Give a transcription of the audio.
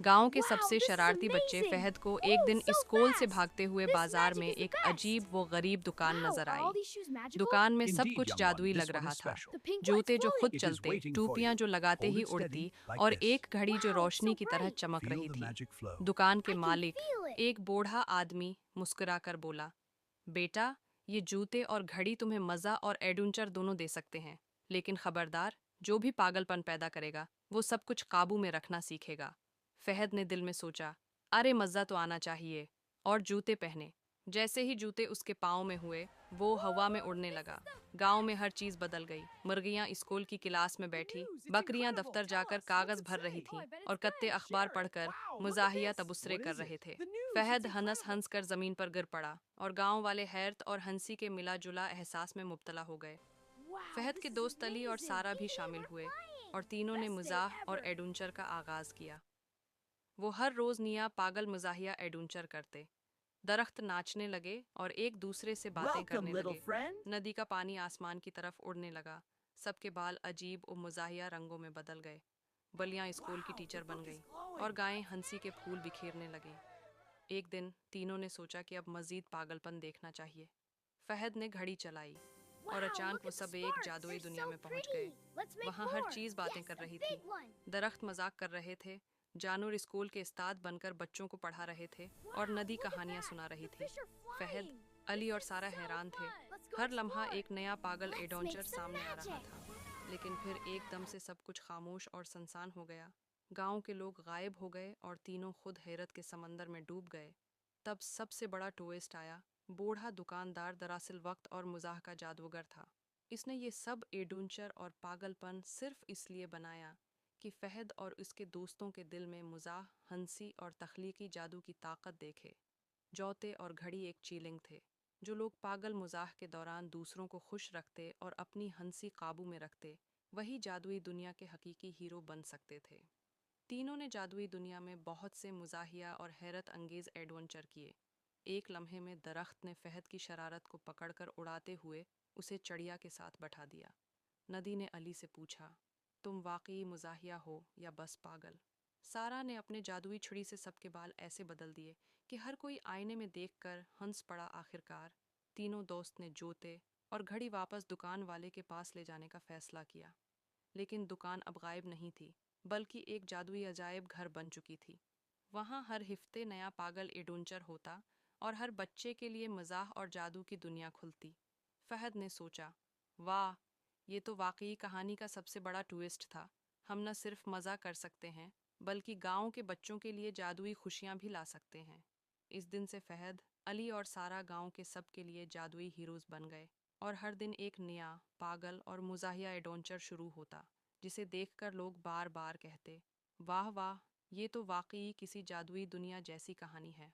गांव के सबसे शरारती बच्चे फहद को एक दिन स्कूल से भागते हुए बाजार में एक अजीब व गरीब दुकान नजर आई। दुकान में सब Indeed, कुछ young one, जादुई this लग one रहा is था। special. जूते जो खुद It is चलते, waiting for टोपियां you. जो लगाते Hold ही it steady, उड़ती like और this. एक घड़ी जो रोशनी की तरह चमक रही Feel the थी। magic flow. दुकान के मालिक, एक बूढ़ा आदमी, मुस्कुराकर बोला, बेटा, ये जूते और घड़ी तुम्हें मज़ा और एडवेंचर दोनों दे सकते हैं, लेकिन खबरदार, जो भी पागलपन पैदा करेगा वो सब कुछ काबू में रखना सीखेगा। फहद ने दिल में सोचा, अरे मज़ा तो आना चाहिए, और जूते पहने। जैसे ही जूते उसके पाँव में हुए, वो हवा में उड़ने लगा। गांव में हर चीज़ बदल गई। मुर्गियां स्कूल की क्लास में बैठी, बकरियां दफ्तर जाकर कागज़ भर रही थीं और कत्ते अखबार पढ़कर मज़ाहिया तबसरे कर रहे थे। फहद हंस हंस कर ज़मीन पर गिर पड़ा और गांव वाले हैरत और हंसी के मिला जुला एहसास में मुब्तला हो गए। फहद के दोस्त अली और सारा भी शामिल हुए और तीनों ने मज़ाह और एडवेंचर का आगाज़ किया। वो हर रोज़ नया पागल मज़ाहिया एडवेंचर करते। दरख्त नाचने लगे और एक दूसरे से बातें Welcome, करने little लगे। friend. नदी का पानी आसमान की तरफ उड़ने लगा। सबके बाल अजीब और मज़ाहिया रंगों में बदल गए। बलियां स्कूल की टीचर बन गईं और गायें हंसी के फूल बिखेरने लगीं। एक दिन तीनों ने सोचा कि अब मज़ीद पागलपन देखना चाहिए। फहद ने घड़ी चलाई और अचानक वो सब एक जादुई दुनिया में पहुंच गए। वहाँ हर चीज़ बातें कर रही थी। दरख्त मजाक कर रहे थे, जानवर स्कूल के उस्ताद बनकर बच्चों को पढ़ा रहे थे और नदी कहानियाँ सुना रही थी। फहद, अली और सारा हैरान थे। हर लम्हा एक नया पागल एडवेंचर सामने आ रहा था। लेकिन फिर एकदम से सब कुछ खामोश और सुनसान हो गया। गांव के लोग गायब हो गए और तीनों खुद हैरत के समंदर में डूब गए। तब सबसे बड़ा ट्विस्ट आया। बूढ़ा दुकानदार दरअसल वक्त और मज़ाह का जादूगर था। इसने ये सब एडवेंचर और पागलपन सिर्फ इसलिए बनाया कि फहद और उसके दोस्तों के दिल में मज़ाह, हंसी और तख्लीकी जादू की ताकत देखे। जौते और घड़ी एक चीलिंग थे, जो लोग पागल मज़ाह के दौरान दूसरों को खुश रखते और अपनी हंसी काबू में रखते, वही जादुई दुनिया के हकीकी हीरो बन सकते थे। तीनों ने जादुई दुनिया में बहुत से मुज़ाहिया और हैरत अंगेज़ एडवेंचर किए। एक लम्हे में दरख्त ने फहद की शरारत को पकड़कर उड़ाते हुए उसे चिड़िया के साथ बैठा दिया। नदी ने अली से पूछा, तुम वाकई मुज़ाहिया हो या बस पागल? सारा ने अपने जादुई छुरी से सबके बाल ऐसे बदल दिए कि हर कोई आईने में देखकर हंस पड़ा। आखिरकार तीनों दोस्त ने जूते और घड़ी वापस दुकान वाले के पास ले जाने का फैसला किया। लेकिन दुकान अब गायब नहीं थी, बल्कि एक जादुई अजायब घर बन चुकी थी। वहाँ हर हफ्ते नया पागल एडवेंचर होता और हर बच्चे के लिए मज़ाह और जादू की दुनिया खुलती। फहद ने सोचा, वाह, ये तो वाकई कहानी का सबसे बड़ा ट्विस्ट था। हम न सिर्फ मज़ा कर सकते हैं, बल्कि गांव के बच्चों के लिए जादुई खुशियाँ भी ला सकते हैं। इस दिन से फहद, अली और सारा गांव के सब के लिए जादुई हीरोज़ बन गए और हर दिन एक नया पागल और मुज़ाहिया एडवेंचर शुरू होता, जिसे देखकर लोग बार बार कहते, वाह वाह, ये तो वाकई किसी जादुई दुनिया जैसी कहानी है।